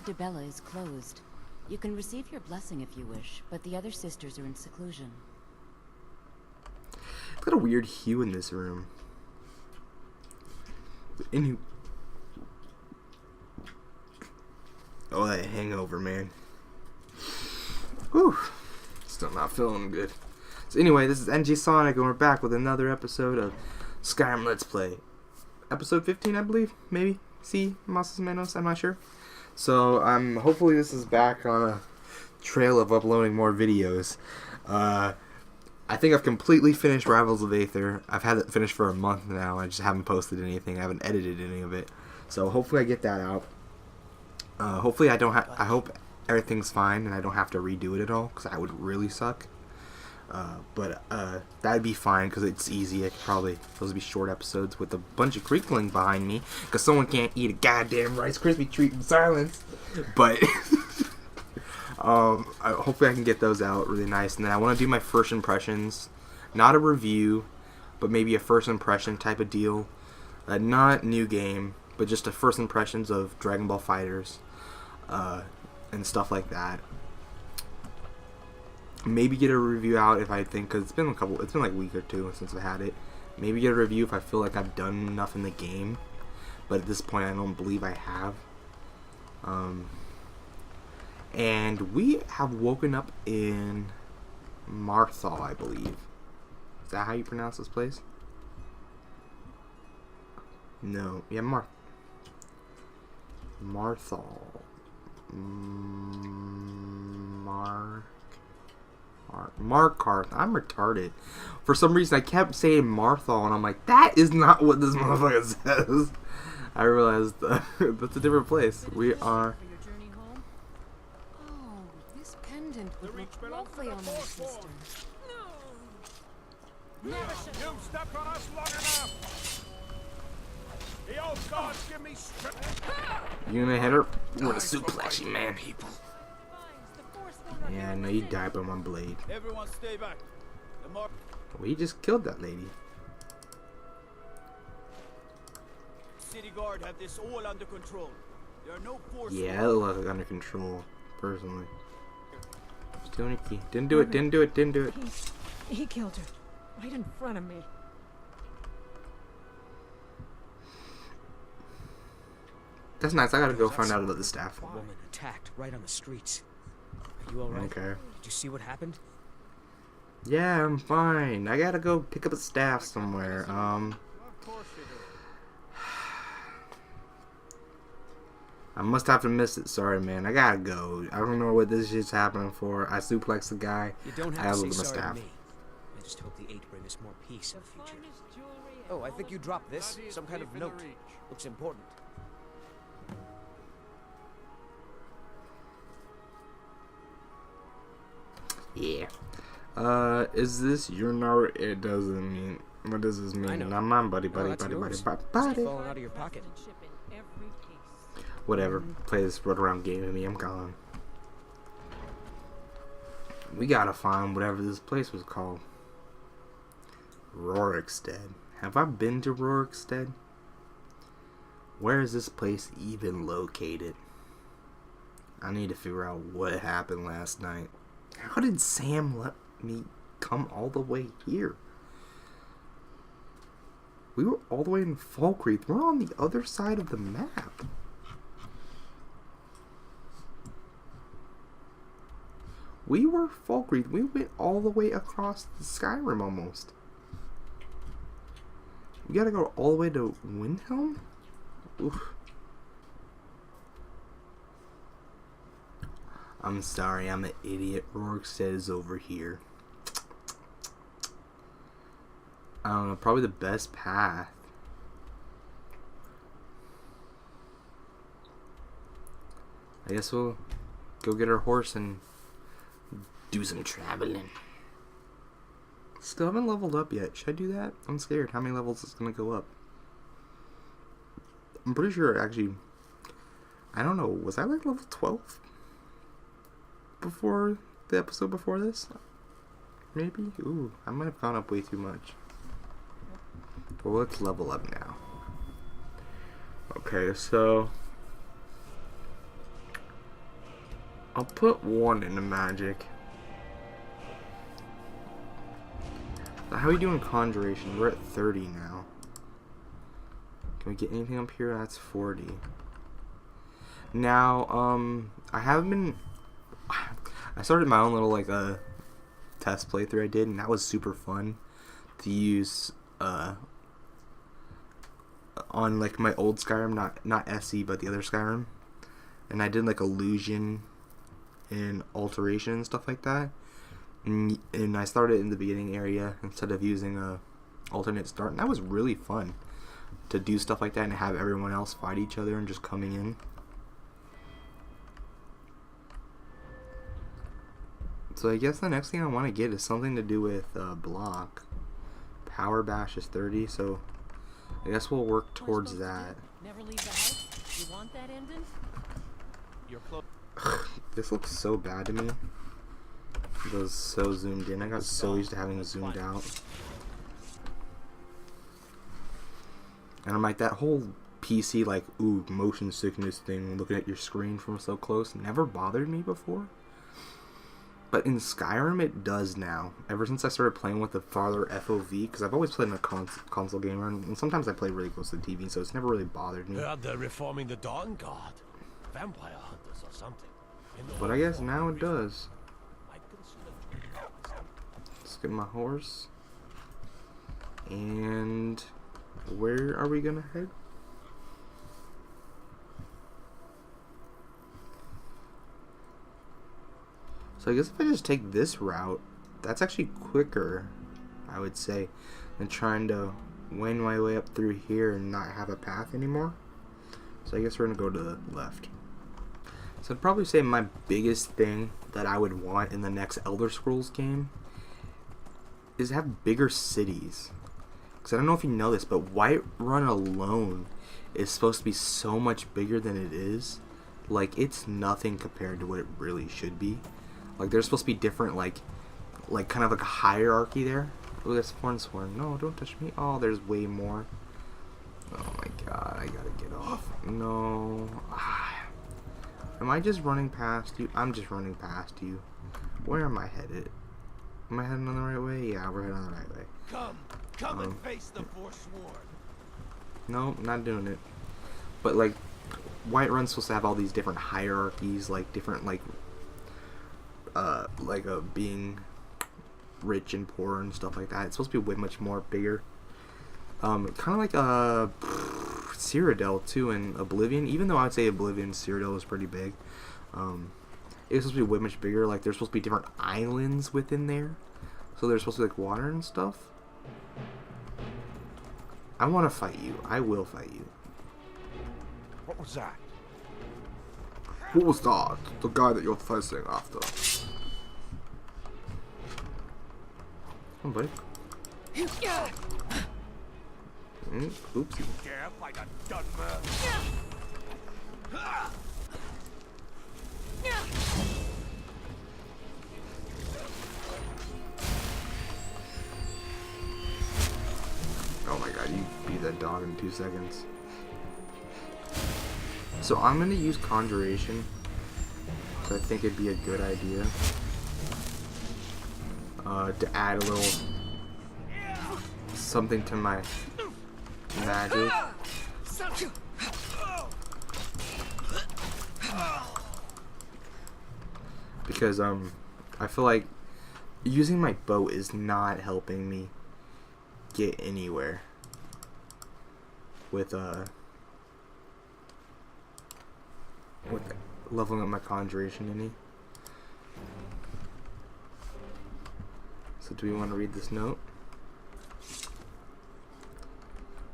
of Dibella is closed. You can receive your blessing if you wish, but the other sisters are in seclusion. It's got a weird hue in this room. Oh, that hangover, man. Whew. Still not feeling good. So anyway, this is NgSonic, and we're back with another episode of Skyrim Let's Play. Episode 15, I believe? Maybe? See? Más o menos? I'm not sure. So, hopefully this is back on a trail of uploading more videos. I think I've completely finished Rivals of Aether. I've had it finished for a month now. I just haven't posted anything. I haven't edited any of it. So hopefully I get that out. Hopefully I hope everything's fine and I don't have to redo it at all, because that would really suck. But that'd be fine because it's easy. Those would be short episodes with a bunch of crinkling behind me because someone can't eat a goddamn Rice Krispie treat in silence. But hopefully I can get those out really nice. And then I want to do my first impressions, not a review, but maybe a first impression type of deal. Not new game, but just a first impressions of Dragon Ball Fighters and stuff like that. Maybe get a review out if I think, because it's been like a week or two since I had it. Maybe get a review if I feel like I've done enough in the game, but at this point I don't believe I have. And we have woken up in Marthal, I believe. Is that how you pronounce this place? No, yeah, Marthal. Markarth. I'm retarded. For some reason, I kept saying Marthal, and I'm like, that is not what this motherfucker says. I realized that's a different place. We are. Oh, this pendant would look lovely on my sister. No! You've stepped on us long enough! The old gods give me strength! You gonna hit her? What a suplex, you man. People. Yeah, I know you died by my blade. Everyone stay back. We just killed that lady. City guard have this all under control. There are no forces. Yeah, it looks like under control, personally. Still any key. Didn't do it, didn't do it, didn't do it. He killed her. Right in front of me. That's nice. I gotta go find out about the staff. Woman attacked right on the streets. Are you alright? Okay. Did you see what happened? Yeah, I'm fine. I gotta go pick up a staff somewhere. I must have to miss it. Sorry, man. I gotta go. I don't know what this shit's happening for. I suplexed the guy. You don't I have gotta to look say at my sorry staff. to me. I just hope the 8 bring us more peace in the future. Oh, I think you dropped this. Some kind of note. Looks important. Yeah. Is this your note? It doesn't mean. What does this mean? I'm on buddy. Falling out of your pocket. Whatever. Play this run around game with me. I'm gone. We gotta find whatever this place was called. Rorikstead. Have I been to Rorikstead? Where is this place even located? I need to figure out what happened last night. How did Sam let me come all the way here? We were all the way in Falkreath. We're on the other side of the map. We were Falkreath. We went all the way across the Skyrim almost. We gotta go all the way to Windhelm? Oof. I'm sorry, I'm an idiot. Rorikstead is over here. I don't know, probably the best path. I guess we'll go get our horse and do some traveling. Still haven't leveled up yet. Should I do that? I'm scared. How many levels is it gonna go up? I'm pretty sure actually. I don't know. Was I like level 12? Before the episode before this? Maybe? Ooh, I might have gone up way too much. But let's level up now. Okay, so I'll put 1 into magic. How are we doing conjuration? We're at 30 now. Can we get anything up here? That's 40. Now, I started my own little, like, test playthrough I did, and that was super fun to use, on, like, my old Skyrim, not SE, but the other Skyrim. And I did, like, illusion and alteration and stuff like that. And I started in the beginning area instead of using a alternate start, and that was really fun to do stuff like that and have everyone else fight each other and just coming in. So I guess the next thing I want to get is something to do with block. Power bash is 30, so I guess we'll work towards that. Never leave the house? You want that ending? You're close. This looks so bad to me. It was so zoomed in. I got so used to having it zoomed out. And I'm like, that whole PC, like, ooh, motion sickness thing, looking at your screen from so close, never bothered me before. But in Skyrim, it does now. Ever since I started playing with the farther FOV, because I've always played in a console game, and sometimes I play really close to the TV, so it's never really bothered me. Heard they're reforming the Dawn Guard. Vampire hunters or something. But I guess now it does. Let's get my horse. And where are we gonna head? So I guess if I just take this route, that's actually quicker, I would say, than trying to wend my way up through here and not have a path anymore. So I guess we're gonna go to the left. So I'd probably say my biggest thing that I would want in the next Elder Scrolls game is to have bigger cities. Because I don't know if you know this, but Whiterun alone is supposed to be so much bigger than it is. Like, it's nothing compared to what it really should be. Like, there's supposed to be different, like kind of like a hierarchy there. Oh, that's Sworn. No, don't touch me. Oh, there's way more. Oh my god, I gotta get off. No. Am I just running past you? I'm just running past you. Where am I headed? Am I heading on the right way? Yeah, we're heading on the right way. Come and face the Forsworn. No, not doing it. But, like, Whiterun's supposed to have all these different hierarchies, like, different, being rich and poor and stuff like that. It's supposed to be way much more bigger. Kind of like, Cyrodiil, too, in Oblivion. Even though I'd say Oblivion, Cyrodiil is pretty big. It's supposed to be way much bigger. Like, there's supposed to be different islands within there. So there's supposed to be, like, water and stuff. I want to fight you. I will fight you. What was that? Who was that? The guy that you're facing after. Come on, buddy. Oopsie. Yeah, like a Dunmer. Oh my god, you beat that dog in 2 seconds. So I'm gonna use Conjuration. So I think it'd be a good idea. To add a little something to my magic. Because I feel like using my bow is not helping me get anywhere with leveling up my conjuration any. So do we want to read this note?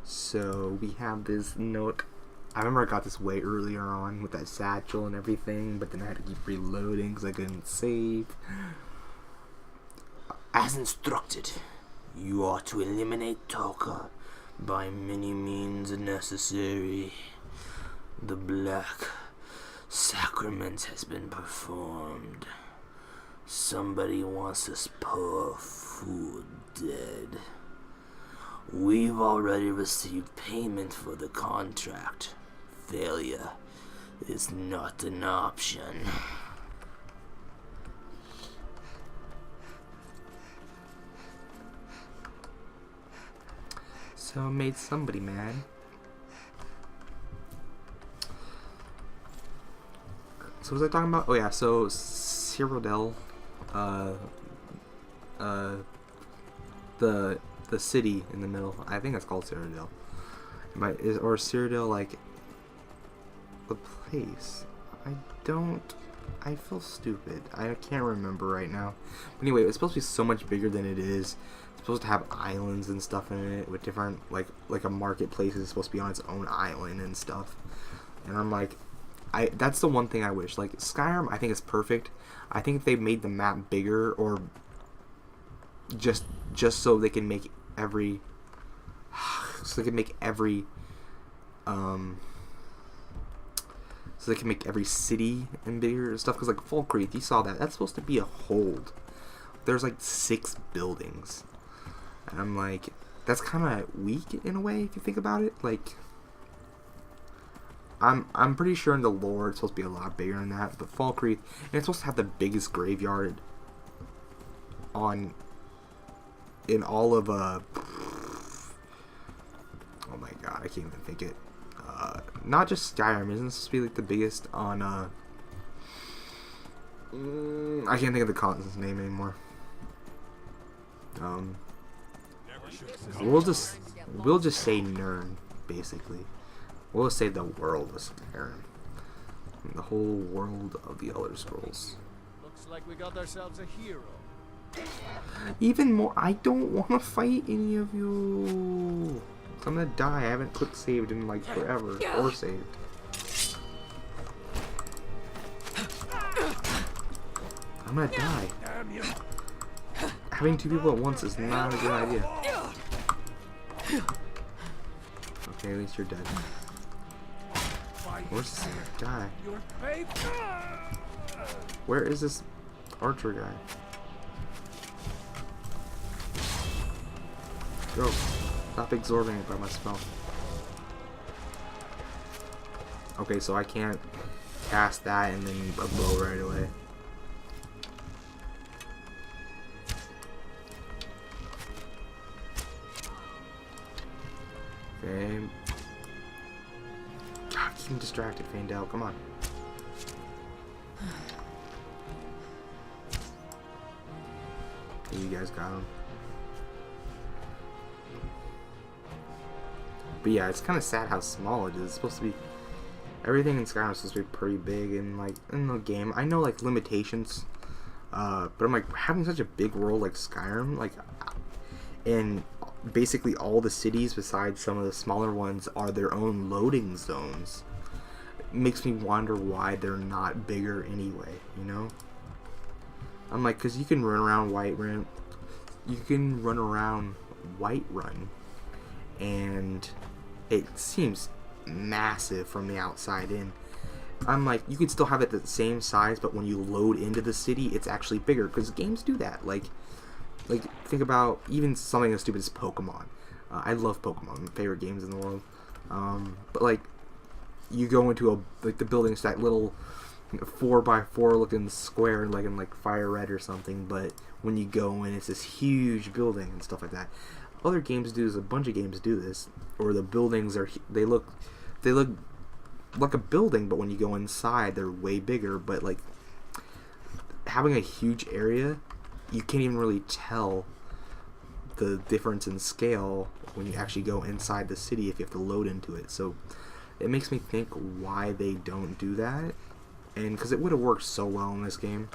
So we have this note. I remember I got this way earlier on with that satchel and everything, but then I had to keep reloading because I couldn't save. As instructed, you are to eliminate Toka by many means necessary. The Black Sacrament has been performed. Somebody wants this poor fool dead. We've already received payment for the contract. Failure is not an option. So it made somebody mad. So what was I talking about? Oh yeah, so Cyrodiil, the city in the middle. I think that's called Cyrodiil. Or Cyrodiil, like the place. I feel stupid. I can't remember right now. But anyway, it's supposed to be so much bigger than it is. It's supposed to have islands and stuff in it with different, like a marketplace is supposed to be on its own island and stuff. And I'm like, that's the one thing I wish. Like Skyrim, I think is perfect. I think if they made the map bigger, or just so they can make every city and bigger and stuff. Because like Fall Creek, you saw that's supposed to be a hold. There's like 6 buildings, and I'm like, that's kind of weak in a way if you think about it. Like, I'm pretty sure in the lore it's supposed to be a lot bigger than that. But Fall Creek, and it's supposed to have the biggest graveyard in all of oh my god, I can't even think it. Not just Skyrim, isn't this supposed to be like the biggest on I can't think of the continent's name anymore. We'll just say Nern, basically. We'll just say the world of Skyrim. The whole world of the Elder Scrolls. Looks like we got ourselves a hero. Even more, I don't want to fight any of you. I'm gonna die. I haven't quick saved in like forever, or saved. I'm gonna die. Having 2 people at once is not a good idea. Okay, at least you're dead. Where's this guy? Where is this archer guy? Go. Stop absorbing it by my spell. Okay, so I can't cast that and then a bow right away. Okay. God, keep him distracted, Fandel. Come on. Okay, you guys got him. But yeah, it's kind of sad how small it is. It's supposed to be, everything in Skyrim is supposed to be pretty big, and like in the game, I know like limitations, but I'm like, having such a big world like Skyrim, like, and basically all the cities besides some of the smaller ones are their own loading zones. It makes me wonder why they're not bigger anyway, you know? I'm like, cause you can run around Whiterun, and it seems massive from the outside in. I'm like, you could still have it the same size, but when you load into the city, it's actually bigger, because games do that. Like think about even something as stupid as Pokemon. I love Pokemon, my favorite games in the world. But like, you go into the buildings, that little 4x4 looking square, like in like Fire Red or something. But when you go in, it's this huge building and stuff like that. Other games do this. A bunch of games do this, or the buildings they look like a building, but when you go inside, they're way bigger. But like, having a huge area, you can't even really tell the difference in scale when you actually go inside the city if you have to load into it. So it makes me think why they don't do that, and because it would have worked so well in this game.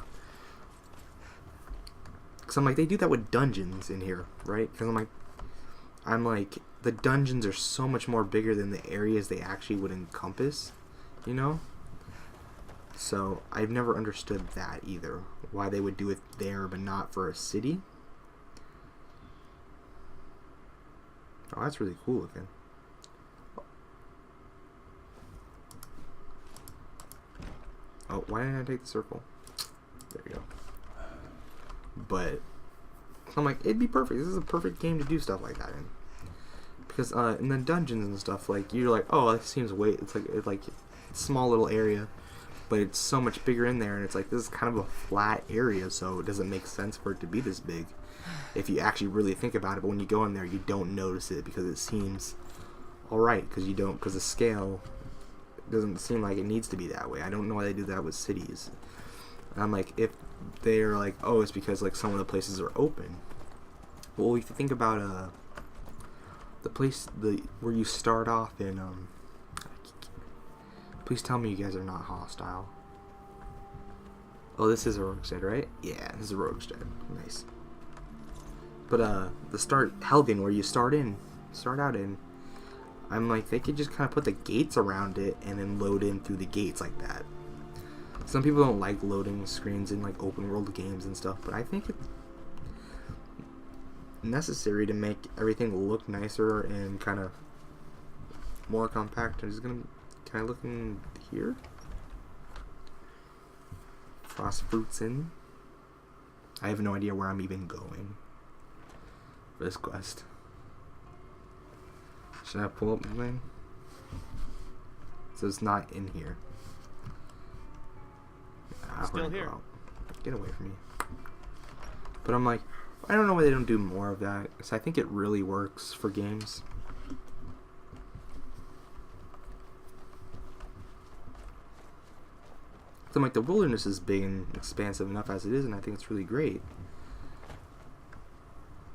Because I'm like, they do that with dungeons in here, right? Because I'm like, the dungeons are so much more bigger than the areas they actually would encompass, you know? So I've never understood that either, why they would do it there but not for a city. Oh, that's really cool looking. Oh, why didn't I take the circle? There you go. But I'm like, it'd be perfect. This is a perfect game to do stuff like that in. Because in the dungeons and stuff, like, you're like, oh, it seems it's like small little area. but it's so much bigger in there, and it's like this is kind of a flat area, so it doesn't make sense for it to be this big if you actually really think about it. But when you go in there, you don't notice it because it seems alright, because the scale doesn't seem like it needs to be that way. I don't know why they do that with cities. And I'm like, if they're like, oh, it's because like some of the places are open. Well, if you think about the place where you start off in please tell me you guys are not hostile. Oh, this is a roguestead, right? Yeah, this is a roguestead. Nice. But the Helgen, where you start out in, I'm like, they could just kind of put the gates around it and then load in through the gates like that. Some people don't like loading screens in like open world games and stuff, but I think it's necessary to make everything look nicer and kind of more compact. I'm just gonna, can I look in here? Frost fruits in. I have no idea where I'm even going for this quest. Should I pull up the thing? So it's not in here. Still here. Get away from me. But I'm like, I don't know why they don't do more of that, because I think it really works for games. So I'm like, the wilderness is big and expansive enough as it is, and I think it's really great.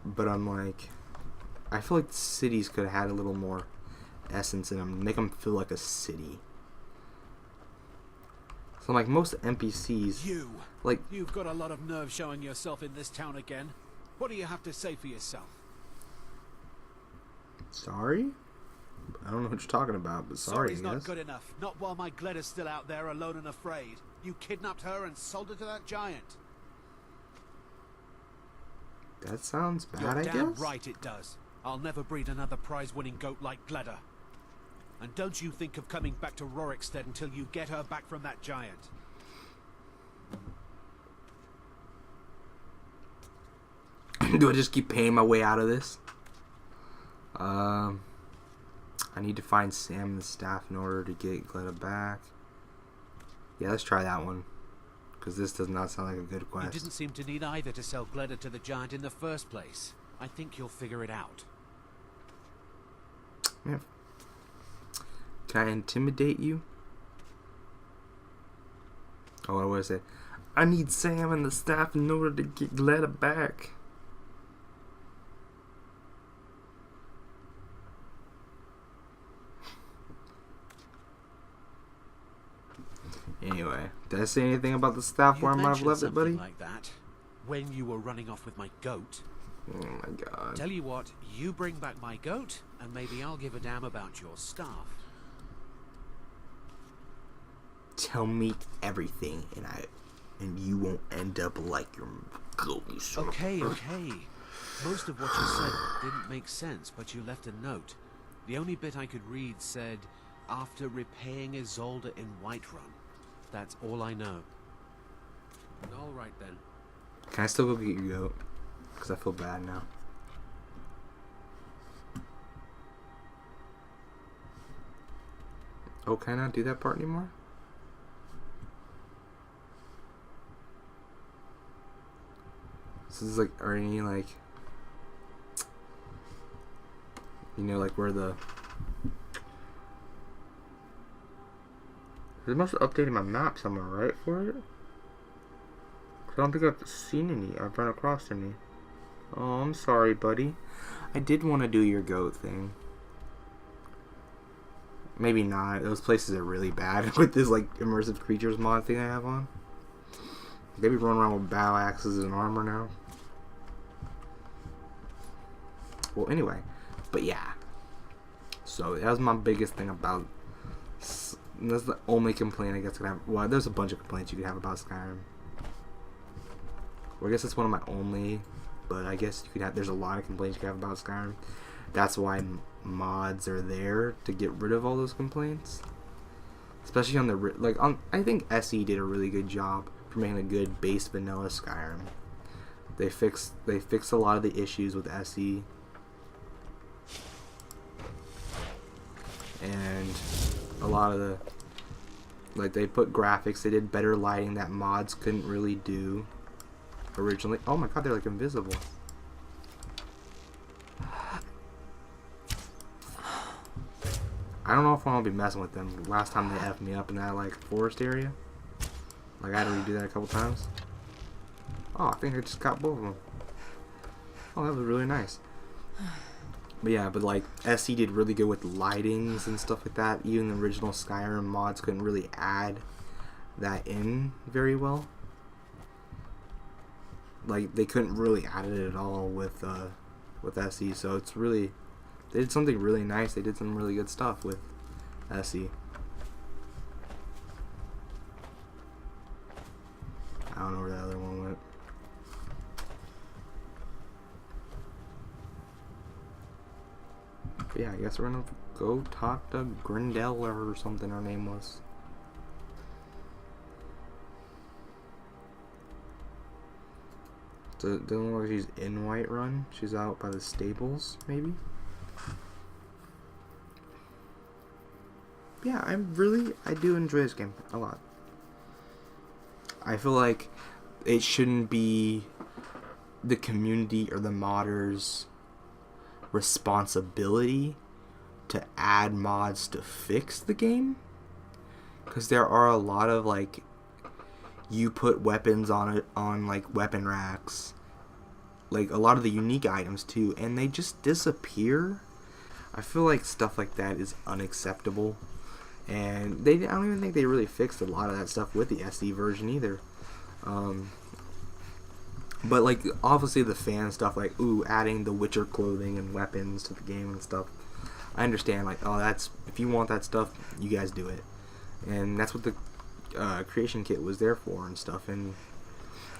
But I'm like, I feel like cities could have had a little more essence in them, make them feel like a city. So like most NPCs, you've got a lot of nerve showing yourself in this town again. What do you have to say for yourself? Sorry? I don't know what you're talking about, but sorry. Sorry's not good enough. Not while my Gleda's still out there alone and afraid. You kidnapped her and sold her to that giant. That sounds bad, You're I guess. damn right it does. I'll never breed another prize-winning goat like Gleda. And don't you think of coming back to Rorikstead until you get her back from that giant. Do I just keep paying my way out of this? I need to find Sam and the staff in order to get Gleda back. Yeah, let's try that one. Because this does not sound like a good quest. You didn't seem to need either to sell Gleda to the giant in the first place. I think you'll figure it out. Yeah. Can I intimidate you? Oh, what was it? I need Sam and the staff in order to get Gleda back. Anyway, did I say anything about the staff where I might have left it, buddy? Like that when you were running off with my goat. Oh my god. Tell you what, you bring back my goat, and maybe I'll give a damn about your staff. Tell me everything, and you won't end up like your goat. Okay. Most of what you said didn't make sense, but you left a note. The only bit I could read said, "After repaying Isolde in Whiterun." That's all I know. All right then. Can I still go get your goat? Because I feel bad now. Oh, can I not do that part anymore? This is like, are any like, you know, like where the, they must have updated my map somewhere, right, for it? 'Cause I don't think I've seen any, I've run across any. Oh, I'm sorry, buddy. I did want to do your goat thing. Maybe not. Those places are really bad with this, like, immersive creatures mod thing I have on. They be running around with battle axes and armor now. Well, anyway. But yeah. So, that was my biggest thing about... That's the only complaint I guess I could have. Well, there's a bunch of complaints you could have about Skyrim. Well, I guess that's one of my only... But I guess you could have... There's a lot of complaints you could have about Skyrim. That's why mods are there, to get rid of all those complaints. Especially on the... Like, I think SE did a really good job for making a good base vanilla Skyrim. They fixed a lot of the issues with SE. And a lot of the Like, they put graphics, they did better lighting that mods couldn't really do originally. Oh my god, they're like invisible. I don't know if I want to be messing with them. Last time they effed me up in that like forest area. Like, I had to redo that a couple times. Oh, I think I just got both of them. Oh, that was really nice. But yeah, but like SE did really good with lightings and stuff like that. Even the original Skyrim mods couldn't really add that in very well. Like, they couldn't really add it at all with SE. So it's really, they did something really nice. They did some really good stuff with SE. I don't know where the other one went. But yeah, I guess we're gonna go talk to Grindel or something her name was. So it doesn't look like she's in Whiterun. She's out by the stables, maybe? Yeah, I do enjoy this game a lot. I feel like it shouldn't be the community or the modders' responsibility to add mods to fix the game, because there are a lot of like, you put weapons on like weapon racks, like a lot of the unique items too, and they just disappear. I feel like stuff like that is unacceptable, and I don't even think they really fixed a lot of that stuff with the SE version either. But like, obviously the fan stuff, like, ooh, adding the Witcher clothing and weapons to the game and stuff, I understand, like, oh, that's, if you want that stuff, you guys do it. And that's what the creation kit was there for and stuff, and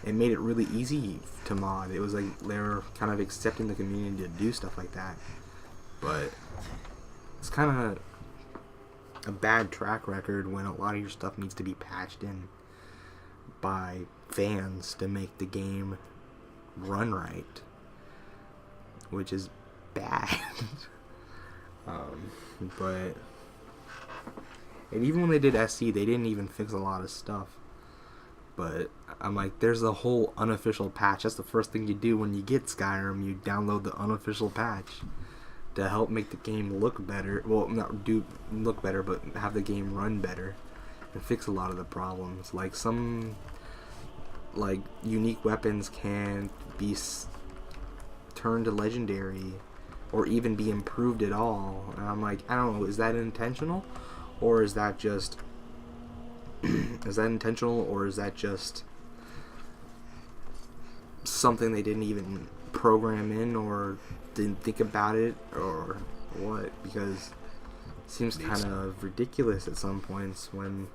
it made it really easy to mod. It was like they were kind of accepting the community to do stuff like that. But it's kind of a bad track record when a lot of your stuff needs to be patched in by fans to make the game run right, which is bad. But and even when they did SC, they didn't even fix a lot of stuff. But I'm like, there's a whole unofficial patch. That's the first thing you do when you get Skyrim. You download the unofficial patch to help make the game look better. Well, not do look better, but have the game run better and fix a lot of the problems. Like, some like unique weapons can be turned to legendary or even be improved at all. And I'm like, I don't know, is that intentional? Or is that just is that intentional, or is that just something they didn't even program in or didn't think about it, or what? Because it seems kind of ridiculous at some points when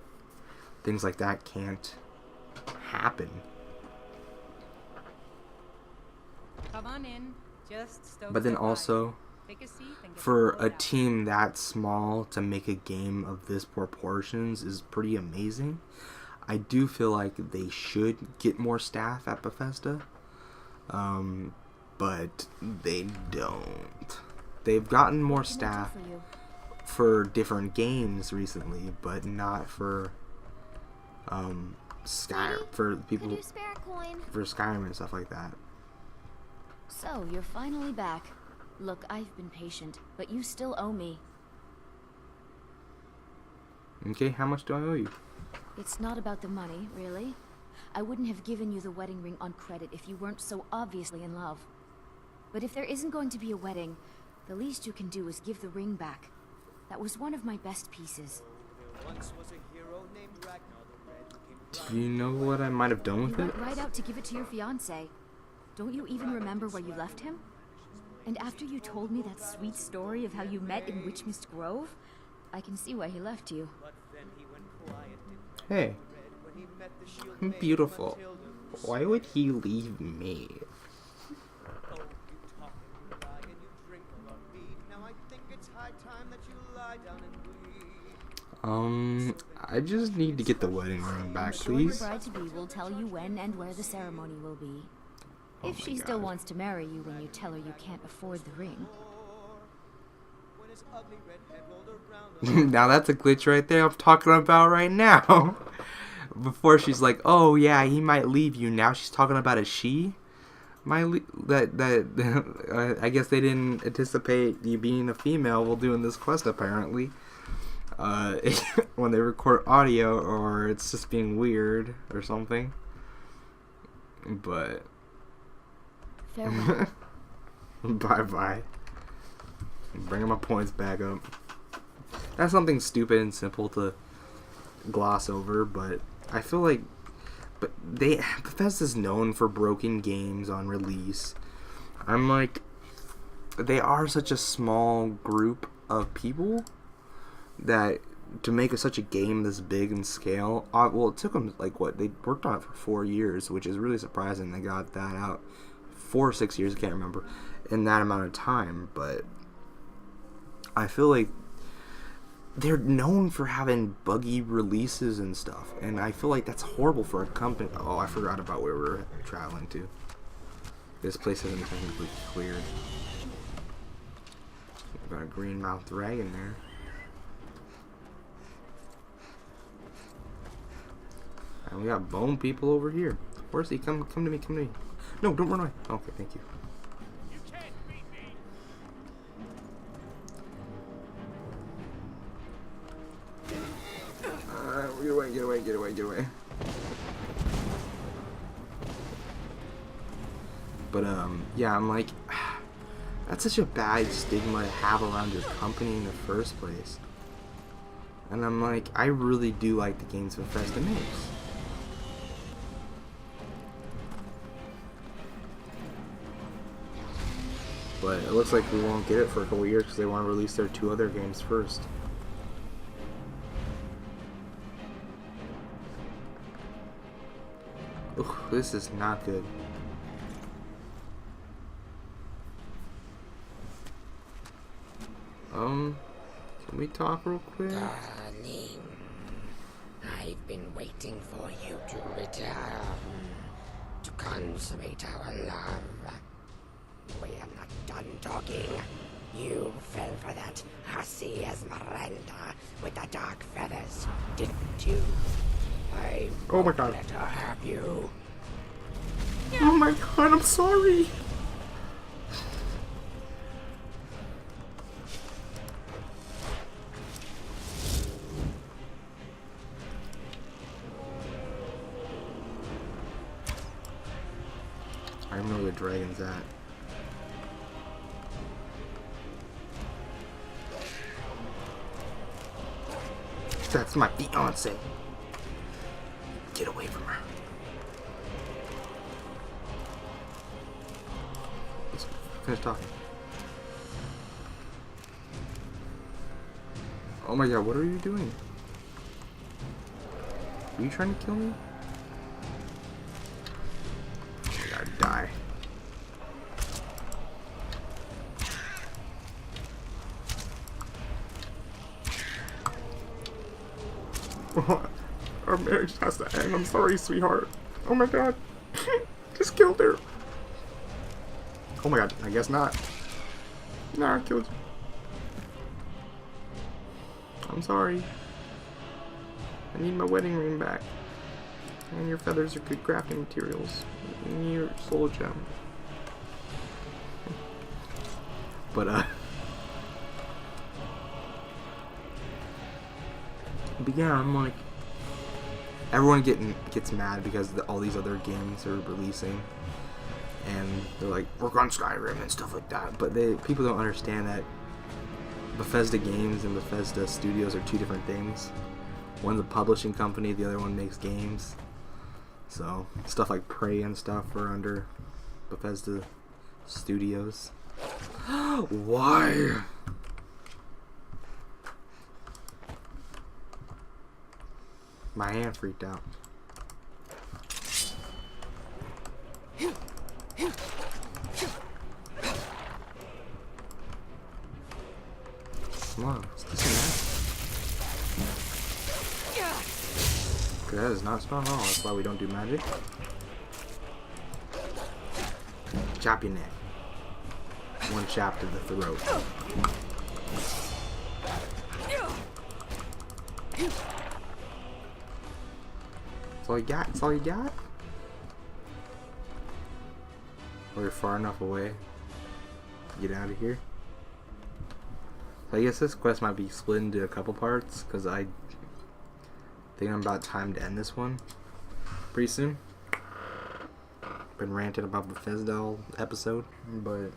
things like that can't happen. Come on in. Just stove But then by. also, Take a seat and get for the a word out. team that small to make a game of this proportions is pretty amazing. I do feel like they should get more staff at Bethesda, but they don't. They've gotten more What can I do staff for you? for different games recently, but not for Skyrim, for people, Could you spare a coin? for Skyrim and stuff like that. So, you're finally back. Look, I've been patient, but you still owe me. Okay, how much do I owe you? It's not about the money, really. I wouldn't have given you the wedding ring on credit if you weren't so obviously in love. But if there isn't going to be a wedding, the least you can do is give the ring back. That was one of my best pieces. Do you know what I might have done You with it? went right out to give it to your fiancé. Don't you even remember where you left him? And after you told me that sweet story of how you met in Witchmist Grove, I can see why he left you. Hey, I'm beautiful. Why would he leave me? I just need to get the wedding ring back, I'm sure your please. bride-to-be will tell you when and where the ceremony will be. Oh If my she still God. wants to marry you when you tell her you can't afford the ring. Now that's a glitch right there I'm talking about right now. Before she's like, oh yeah, he might leave you. Now she's talking about a she. I guess they didn't anticipate you being a female while doing this quest apparently. When they record audio, or it's just being weird or something. But Farewell. bye bye. Bringing my points back up. That's something stupid and simple to gloss over, but I feel like, Bethesda's known for broken games on release. I'm like, they are such a small group of people that to make such a game this big in scale, well, it took them like what, they worked on it for 4 years, which is really surprising. They got that out 4 or 6 years, I can't remember, in that amount of time. But I feel like they're known for having buggy releases and stuff, and I feel like that's horrible for a company. Oh, I forgot about where we're traveling to. This place hasn't been completely cleared. We've got a green-mouthed dragon there. And we got bone people over here. Where's he? Come to me, come to me. No, don't run away. Okay, thank you. Get away. But, yeah, I'm like, that's such a bad stigma to have around your company in the first place. And I'm like, I really do like the games Bethesda makes. But it looks like we won't get it for a couple years because they want to release their 2 other games first. Ooh, this is not good. Can we talk real quick? Darling, I've been waiting for you to return, to consummate our love. We are not done talking. You fell for that hussy Esmeralda with the dark feathers, didn't you? I Oh my god. let her have you. Oh my god, I'm sorry. I don't know where the dragon's at. That's my fiance. Get away from her. Let's finish talking. Oh my god, what are you doing? Are you trying to kill me? I gotta die. Our marriage has to end. I'm sorry, sweetheart. Oh my god. Just killed her. Oh my god, I guess not. No, I killed you. I'm sorry. I need my wedding ring back. And your feathers are good crafting materials. And your soul gem. But, but yeah, I'm like, everyone gets mad because all these other games are releasing, and they're like, work on Skyrim and stuff like that. But people don't understand that Bethesda Games and Bethesda Studios are 2 different things. One's a publishing company, the other one makes games. So stuff like Prey and stuff are under Bethesda Studios. Why? My hand freaked out. Come on, it's this and that. Okay, that is not strong at all. That's why we don't do magic. Chop your neck. One chop to the throat. That's all you got? That's all you got? Or you're far enough away to get out of here? So I guess this quest might be split into a couple parts, because I think I'm about time to end this one pretty soon. Been ranting about Bethesda all episode, but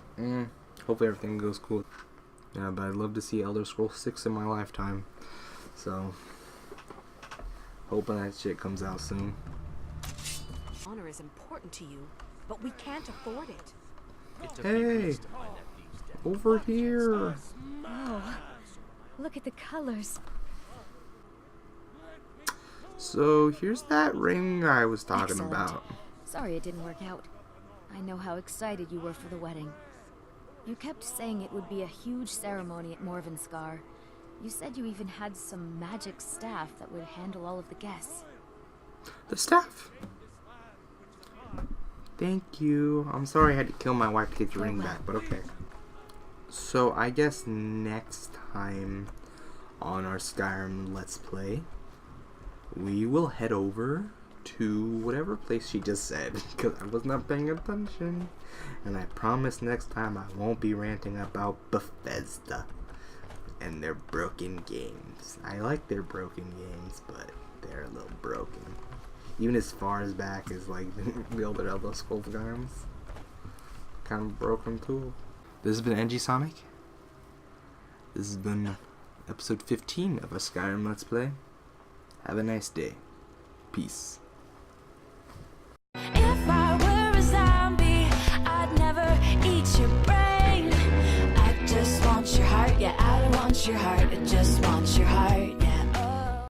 hopefully everything goes cool. Yeah, but I'd love to see Elder Scrolls 6 in my lifetime, so hoping that shit comes out soon. Honor is important to you, but we can't afford it. Hey, over here. Oh, look at the colors. So here's that ring I was talking Excellent. about. Sorry it didn't work out. I know how excited you were for the wedding. You kept saying it would be a huge ceremony at Morvenskar. You said you even had some magic staff that would handle all of the guests. The staff. Thank you. I'm sorry I had to kill my wife to get the ring back, but okay. So I guess next time on our Skyrim Let's Play, we will head over to whatever place she just said, because I was not paying attention. And I promise next time I won't be ranting about Bethesda and their broken games. I like their broken games, but they're a little broken. Even as far as back as like the older Elder Scrolls games, kind of broken too. This has been NgSonic. This has been episode 15 of a Skyrim Let's Play. Have a nice day. Peace. If I were a zombie, I'd never eat your brain. I just want your heart, yeah, I don't want your heart, I just want your heart.